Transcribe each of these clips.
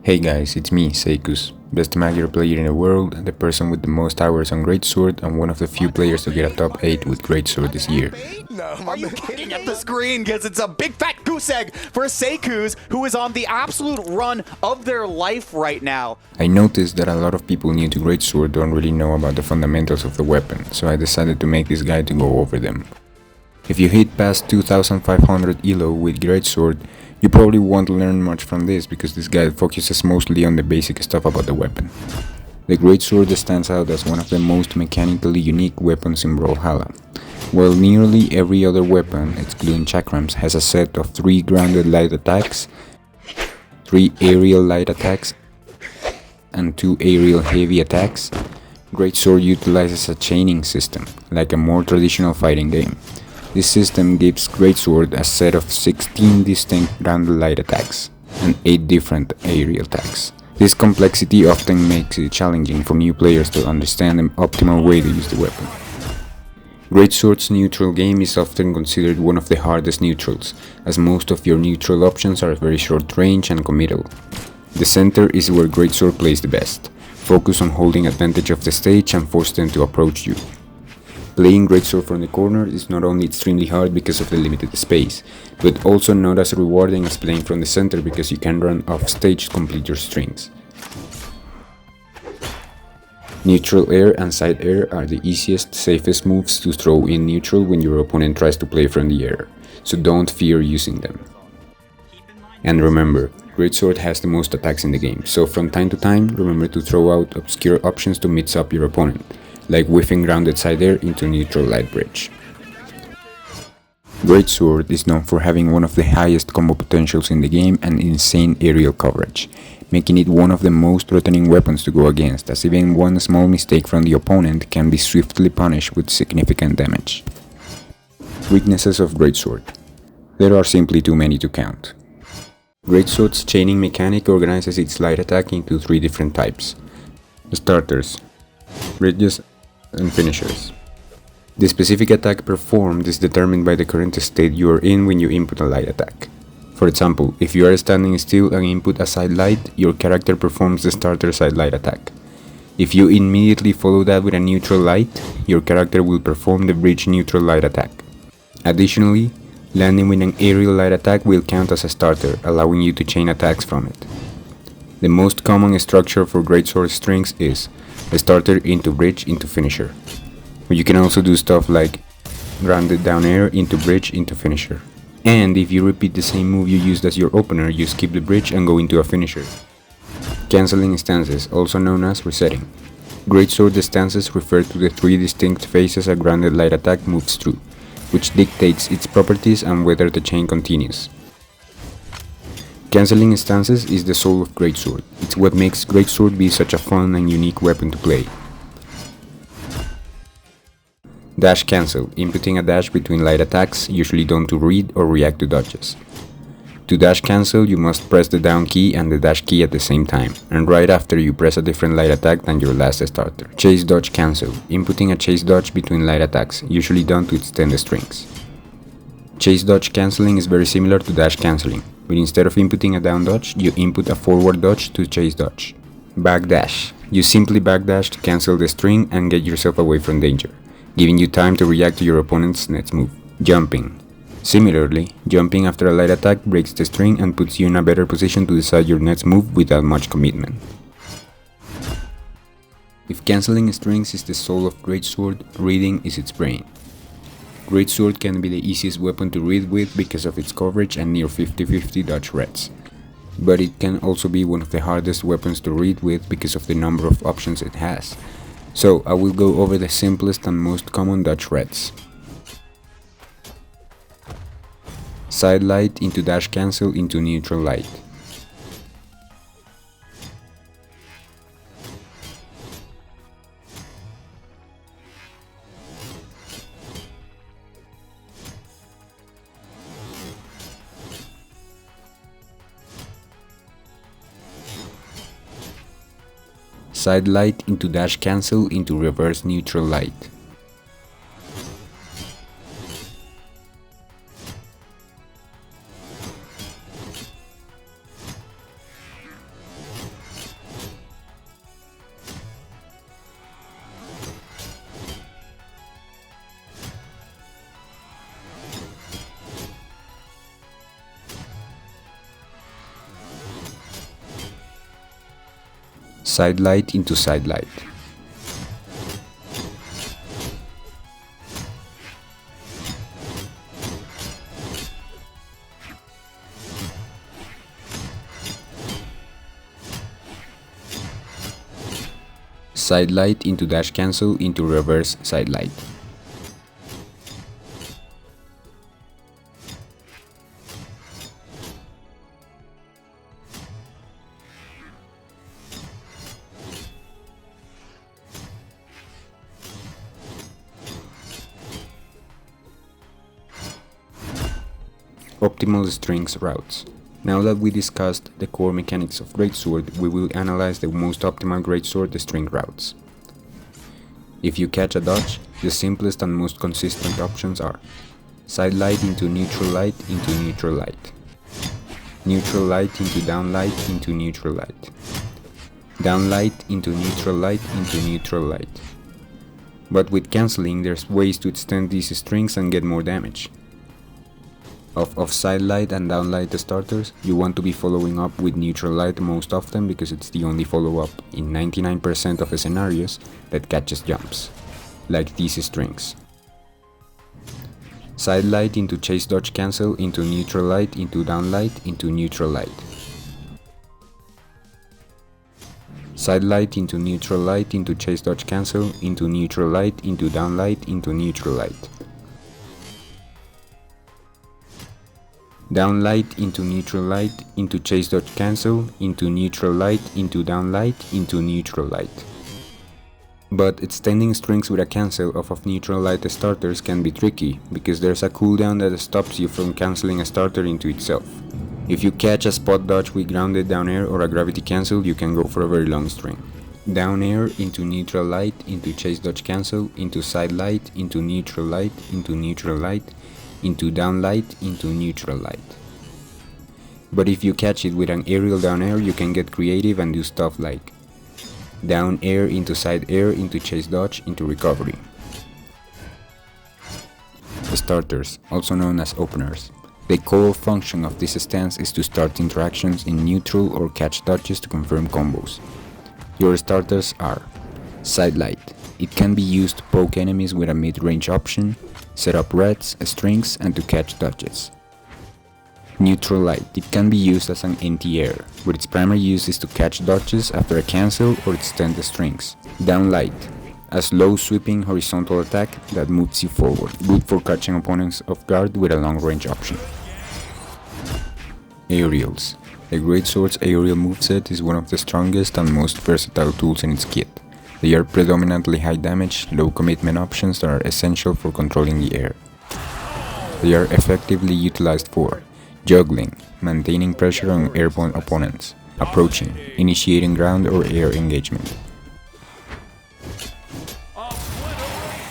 Hey guys, it's me, Seikus, best magic player in the world, the person with the most hours on Greatsword, and one of the few players to get a top 8 with Greatsword this year. No, are you kidding at the screen? Because it's a big fat goose egg for Seikus, who is on the absolute run of their life right now. I noticed that a lot of people new to Greatsword don't really know about the fundamentals of the weapon, so I decided to make this guide to go over them. If you hit past 2500 elo with Greatsword, you probably won't learn much from this because this guide focuses mostly on the basic stuff about the weapon. The Greatsword stands out as one of the most mechanically unique weapons in Brawlhalla. While nearly every other weapon, excluding chakrams, has a set of 3 grounded light attacks, 3 aerial light attacks, and 2 aerial heavy attacks, Greatsword utilizes a chaining system, like a more traditional fighting game. This system gives Greatsword a set of 16 distinct grounded light attacks and 8 different aerial attacks. This complexity often makes it challenging for new players to understand the optimal way to use the weapon. Greatsword's neutral game is often considered one of the hardest neutrals, as most of your neutral options are very short range and committal. The center is where Greatsword plays the best. Focus on holding advantage of the stage and force them to approach you. Playing Greatsword from the corner is not only extremely hard because of the limited space, but also not as rewarding as playing from the center because you can run off stage to complete your strings. Neutral air and side air are the easiest, safest moves to throw in neutral when your opponent tries to play from the air, so don't fear using them. And remember, Greatsword has the most attacks in the game, so from time to time remember to throw out obscure options to mix up your opponent, like whiffing grounded side air into neutral light bridge. Greatsword is known for having one of the highest combo potentials in the game and insane aerial coverage, making it one of the most threatening weapons to go against, as even one small mistake from the opponent can be swiftly punished with significant damage. Weaknesses of Greatsword. There are simply too many to count. Greatsword's chaining mechanic organizes its light attack into 3 different types: starters, bridges, and finishers. The specific attack performed is determined by the current state you are in when you input a light attack. For example, if you are standing still and input a side light, your character performs the starter side light attack. If you immediately follow that with a neutral light, your character will perform the bridge neutral light attack. Additionally, landing with an aerial light attack will count as a starter, allowing you to chain attacks from it. The most common structure for Greatsword strings is a starter into bridge into finisher. But you can also do stuff like grounded down air into bridge into finisher. And if you repeat the same move you used as your opener, you skip the bridge and go into a finisher. Canceling stances, also known as resetting. Greatsword stances refer to the 3 distinct phases a grounded light attack moves through, which dictates its properties and whether the chain continues. Canceling stances is the soul of Greatsword. It's what makes Greatsword be such a fun and unique weapon to play. Dash cancel, inputting a dash between light attacks, usually done to read or react to dodges. To dash cancel, you must press the down key and the dash key at the same time, and right after you press a different light attack than your last starter. Chase dodge cancel, inputting a chase dodge between light attacks, usually done to extend the strings. Chase dodge cancelling is very similar to dash cancelling, but instead of inputting a down dodge, you input a forward dodge to chase dodge. Backdash. You simply backdash to cancel the string and get yourself away from danger, giving you time to react to your opponent's next move. Jumping. Similarly, jumping after a light attack breaks the string and puts you in a better position to decide your next move without much commitment. If cancelling strings is the soul of Greatsword, reading is its brain. Greatsword can be the easiest weapon to read with because of its coverage and near 50-50 dodge rates. But it can also be one of the hardest weapons to read with because of the number of options it has. So I will go over the simplest and most common dodge rates. Side light into dash cancel into neutral light. Side light into dash cancel into reverse neutral light. Side light into side light. Side light into dash cancel into reverse side light. Optimal strings routes. Now that we discussed the core mechanics of Greatsword, we will analyze the most optimal Greatsword string routes. If you catch a dodge, the simplest and most consistent options are side light into neutral light into neutral light, neutral light into down light into neutral light, down light into neutral light into neutral light. But with cancelling, there's ways to extend these strings and get more damage. Of side light and down light starters, you want to be following up with neutral light most often because it's the only follow-up in 99% of the scenarios that catches jumps, like these strings. Side light into chase dodge cancel into neutral light into down light into neutral light. Side light into neutral light into chase dodge cancel into neutral light into down light into neutral light. Down light into neutral light into chase dodge cancel into neutral light into down light into neutral light. But extending strings with a cancel off of neutral light starters can be tricky because there's a cooldown that stops you from cancelling a starter into itself. If you catch a spot dodge with grounded down air or a gravity cancel, you can go for a very long string. Down air into neutral light into chase dodge cancel into side light into neutral light into neutral light into down light into neutral light. But if you catch it with an aerial down air, you can get creative and do stuff like down air into side air into chase dodge into recovery. Starters, also known as openers. The core function of this stance is to start interactions in neutral or catch dodges to confirm combos. Your starters are side light. It can be used to poke enemies with a mid-range option, set up reds, strings, and to catch dodges. Neutral light. It can be used as an anti-air, but its primary use is to catch dodges after a cancel or extend the strings. Down light. A slow sweeping horizontal attack that moves you forward, good for catching opponents off guard with a long range option. Aerials. The Greatsword's aerial moveset is one of the strongest and most versatile tools in its kit. They are predominantly high damage, low commitment options that are essential for controlling the air. They are effectively utilized for juggling, maintaining pressure on airborne opponents, approaching, initiating ground or air engagement,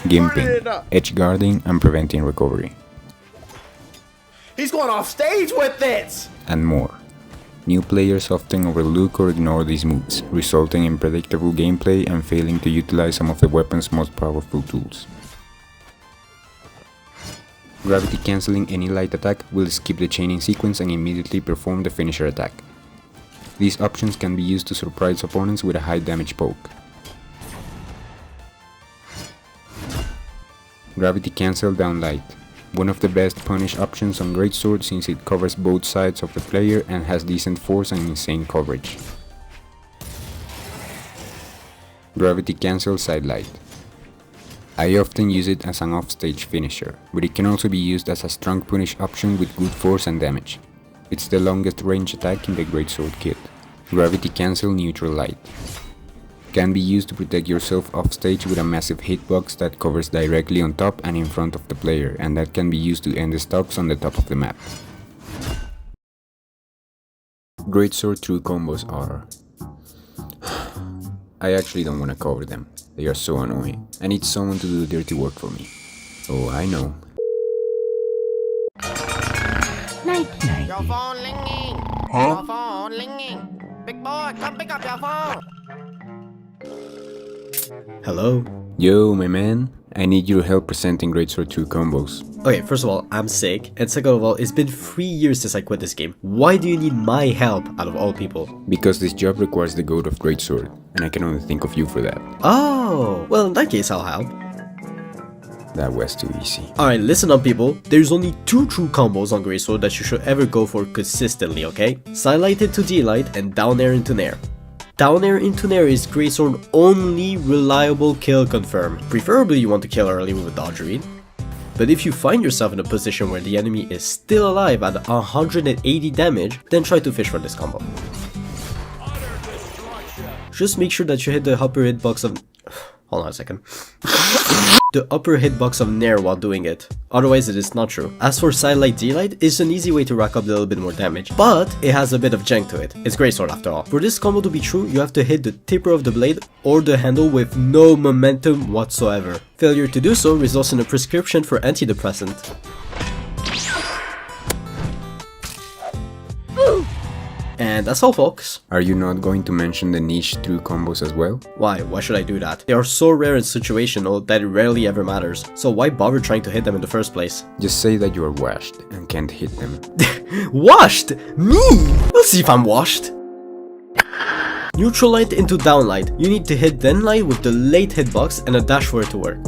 gimping, edge guarding and preventing recovery. He's going off stage with this! And more. New players often overlook or ignore these moves, resulting in predictable gameplay and failing to utilize some of the weapon's most powerful tools. Gravity cancelling any light attack will skip the chaining sequence and immediately perform the finisher attack. These options can be used to surprise opponents with a high damage poke. Gravity cancel down light. One of the best punish options on Greatsword since it covers both sides of the player and has decent force and insane coverage. Gravity cancel side light. I often use it as an offstage finisher, but it can also be used as a strong punish option with good force and damage. It's the longest range attack in the Greatsword kit. Gravity cancel neutral light. Can be used to protect yourself offstage with a massive hitbox that covers directly on top and in front of the player, and that can be used to end the stocks on the top of the map. Greatsword true combos are... I actually don't want to cover them, they are so annoying. I need someone to do the dirty work for me. Oh, I know. Night. Your phone ringing! Your phone ringing! Big boy, come pick up your phone! Hello? Yo, my man, I need your help presenting Greatsword 2 combos. Okay, first of all, I'm sick, and second of all, it's been 3 years since I quit this game. Why do you need my help out of all people? Because this job requires the goat of Greatsword, and I can only think of you for that. Oh, well in that case I'll help. That was too easy. Alright, listen up people, there's only 2 true combos on Greatsword that you should ever go for consistently, okay? Sidelight into D-Light and down air into Nair. Down air into Nair is Greatsword only reliable kill confirm. Preferably you want to kill early with a dodge read. But if you find yourself in a position where the enemy is still alive at 180 damage, then try to fish for this combo. Just make sure that you hit the upper hitbox of... Hold on a second. The upper hitbox of Nair while doing it. Otherwise it is not true. As for Sidelight D-Light, it's an easy way to rack up a little bit more damage, but it has a bit of jank to it. It's Greatsword after all. For this combo to be true, you have to hit the tipper of the blade or the handle with no momentum whatsoever. Failure to do so results in a prescription for antidepressant. And that's all folks. Are you not going to mention the niche 2 combos as well? Why? Why should I do that? They are so rare and situational that it rarely ever matters. So why bother trying to hit them in the first place? Just say that you are washed and can't hit them. Washed? Me? We'll see if I'm washed. Neutral light into down light. You need to hit then light with the late hitbox and a dash for it to work.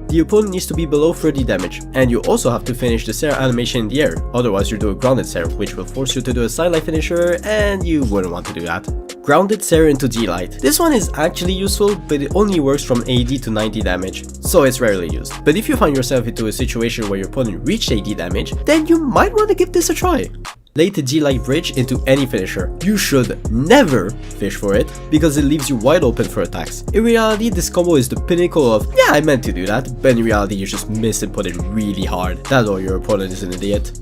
The opponent needs to be below 30 damage, and you also have to finish the Sarah animation in the air, otherwise you do a grounded Sarah, which will force you to do a sidelight finisher, and you wouldn't want to do that. Grounded Sarah into D-Light. This one is actually useful, but it only works from 80 to 90 damage, so it's rarely used. But if you find yourself into a situation where your opponent reached 80 damage, then you might want to give this a try. Lay the D-Light bridge into any finisher. You should never fish for it, because it leaves you wide open for attacks. In reality, this combo is the pinnacle of, yeah, I meant to do that, but in reality you just miss and put it really hard. That's why your opponent is an idiot.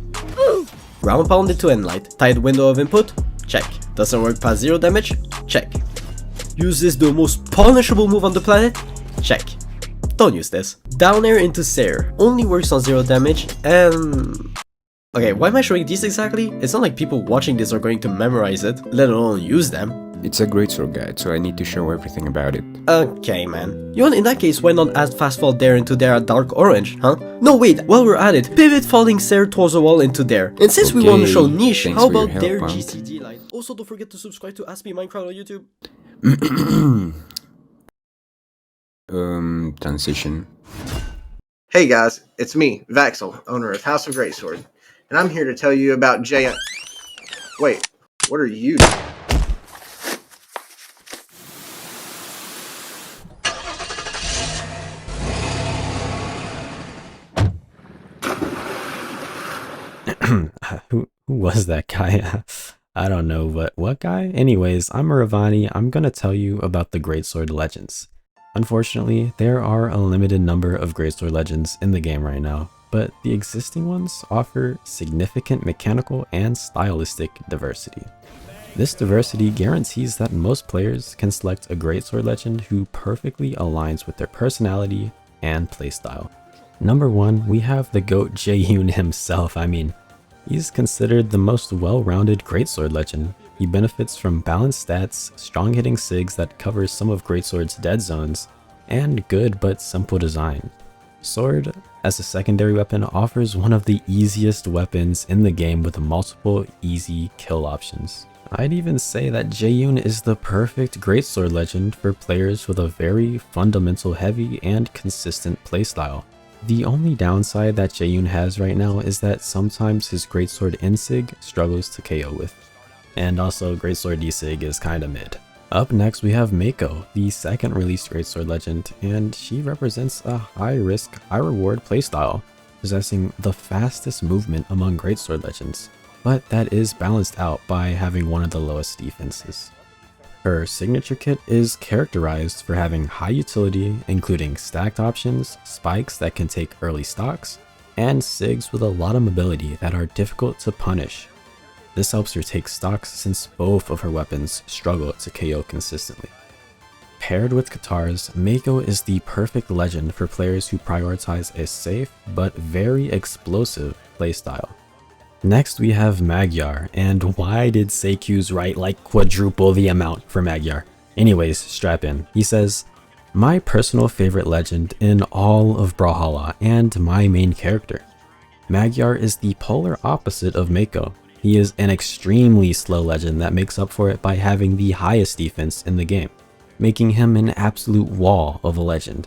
Ground pound into end light. Tight window of input? Check. Doesn't work past 0 damage? Check. Use this the most punishable move on the planet? Check. Don't use this. Down air into Sair. Only works on 0 damage, and... Okay, why am I showing these exactly? It's not like people watching this are going to memorize it, let alone use them. It's a Greatsword guide, so I need to show everything about it. Okay, man. You want, in that case, why not add fast fall Dare into Dare at dark orange, huh? No, wait, while we're at it, pivot falling Sair towards the wall into Dare. And since we want to show niche, how about Dare GCD line? Also, don't forget to subscribe to Ask Me Minecraft on YouTube. Transition. Hey guys, it's me, Vaxel, owner of House of Greatsword, and I'm here to tell you about Wait, what are you doing? Who was that guy? I don't know, but what guy? Anyways, I'm Ravani. I'm gonna tell you about the Greatsword Legends. Unfortunately, there are a limited number of Greatsword Legends in the game right now, but the existing ones offer significant mechanical and stylistic diversity. This diversity guarantees that most players can select a Greatsword Legend who perfectly aligns with their personality and playstyle. Number 1, we have the GOAT Jaehyun himself. I mean, he's considered the most well-rounded Greatsword Legend. He benefits from balanced stats, strong hitting sigs that covers some of Greatsword's dead zones, and good but simple design. Sword, as a secondary weapon, offers one of the easiest weapons in the game with multiple easy kill options. I'd even say that Jaehyun is the perfect Greatsword Legend for players with a very fundamental heavy and consistent playstyle. The only downside that Jaehyun has right now is that sometimes his Greatsword Insig struggles to KO with. And also Greatsword D-Sig is kinda mid. Up next we have Mako, the second released Greatsword Legend, and she represents a high risk, high reward playstyle, possessing the fastest movement among Greatsword Legends, but that is balanced out by having one of the lowest defenses. Her signature kit is characterized for having high utility, including stacked options, spikes that can take early stocks, and sigs with a lot of mobility that are difficult to punish. This helps her take stocks since both of her weapons struggle to KO consistently. Paired with Katars, Mako is the perfect legend for players who prioritize a safe but very explosive playstyle. Next we have Magyar, and why did Seiku's write like quadruple the amount for Magyar? Anyways, strap in. He says, My personal favorite legend in all of Brawlhalla and my main character. Magyar is the polar opposite of Mako. He is an extremely slow legend that makes up for it by having the highest defense in the game, making him an absolute wall of a legend.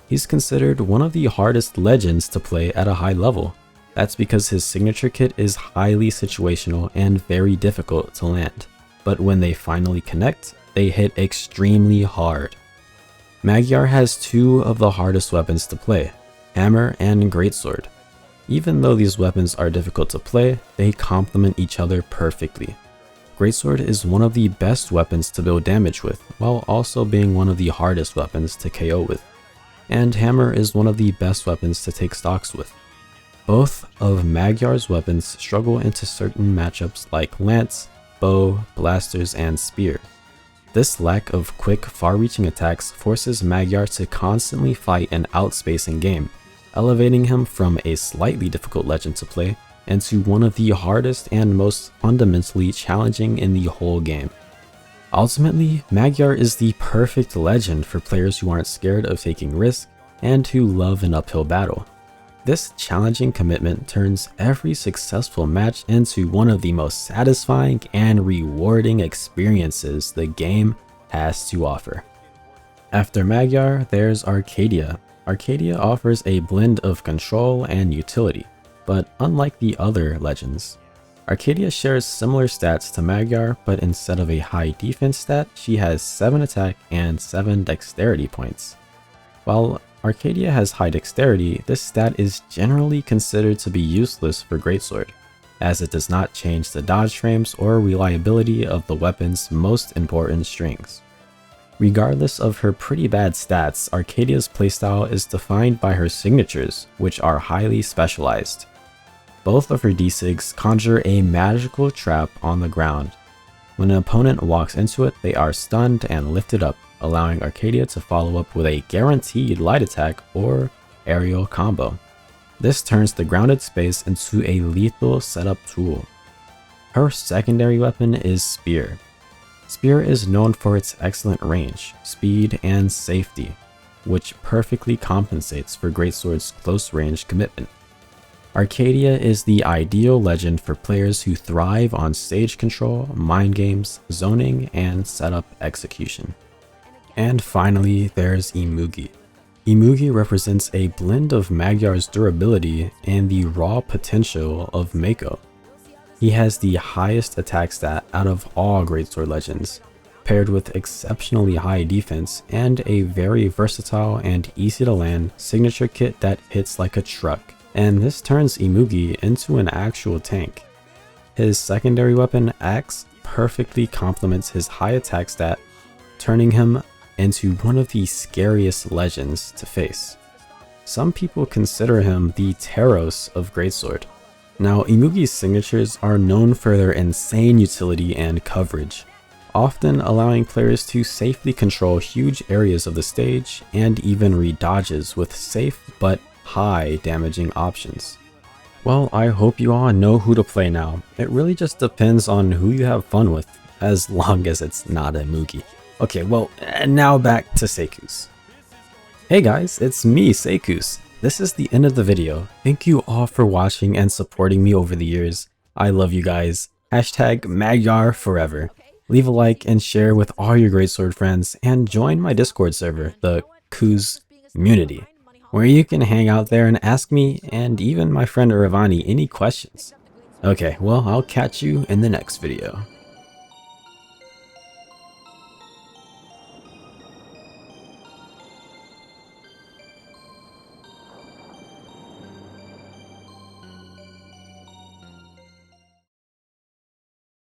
He's considered one of the hardest legends to play at a high level. That's because his signature kit is highly situational and very difficult to land, but when they finally connect, they hit extremely hard. Magyar has two of the hardest weapons to play, Hammer and Greatsword. Even though these weapons are difficult to play, they complement each other perfectly. Greatsword is one of the best weapons to build damage with, while also being one of the hardest weapons to KO with. And Hammer is one of the best weapons to take stocks with. Both of Magyar's weapons struggle into certain matchups like Lance, Bow, Blasters, and Spear. This lack of quick, far-reaching attacks forces Magyar to constantly fight and outspace in game, elevating him from a slightly difficult legend to play into one of the hardest and most fundamentally challenging in the whole game. Ultimately, Magyar is the perfect legend for players who aren't scared of taking risks and who love an uphill battle. This challenging commitment turns every successful match into one of the most satisfying and rewarding experiences the game has to offer. After Magyar, there's Arcadia. Arcadia offers a blend of control and utility, but unlike the other legends, Arcadia shares similar stats to Magyar, but instead of a high defense stat, she has 7 attack and 7 dexterity points. While Arcadia has high dexterity, this stat is generally considered to be useless for Greatsword, as it does not change the dodge frames or reliability of the weapon's most important strings. Regardless of her pretty bad stats, Arcadia's playstyle is defined by her signatures, which are highly specialized. Both of her D-Sigs conjure a magical trap on the ground. When an opponent walks into it, they are stunned and lifted up, allowing Arcadia to follow up with a guaranteed light attack or aerial combo. This turns the grounded space into a lethal setup tool. Her secondary weapon is Spear. Spear is known for its excellent range, speed, and safety, which perfectly compensates for Greatsword's close range commitment. Arcadia is the ideal legend for players who thrive on stage control, mind games, zoning, and setup execution. And finally, there's Imugi. Imugi represents a blend of Magyar's durability and the raw potential of Mako. He has the highest attack stat out of all Greatsword legends, paired with exceptionally high defense and a very versatile and easy to land signature kit that hits like a truck, and this turns Imugi into an actual tank. His secondary weapon, Axe, perfectly complements his high attack stat, turning him into one of the scariest legends to face. Some people consider him the Taros of Greatsword. Now, Imugi's signatures are known for their insane utility and coverage, often allowing players to safely control huge areas of the stage and even read dodges with safe but high damaging options. Well, I hope you all know who to play now. It really just depends on who you have fun with, as long as it's not Imugi. Okay, well, now back to Seikus. Hey guys, it's me, Seikus. This is the end of the video. Thank you all for watching and supporting me over the years. I love you guys. Hashtag Magyar forever. Leave a like and share with all your Greatsword friends, and join my Discord server, the Kuz Community, where you can hang out there and ask me and even my friend Ravani any questions. Okay, well, I'll catch you in the next video.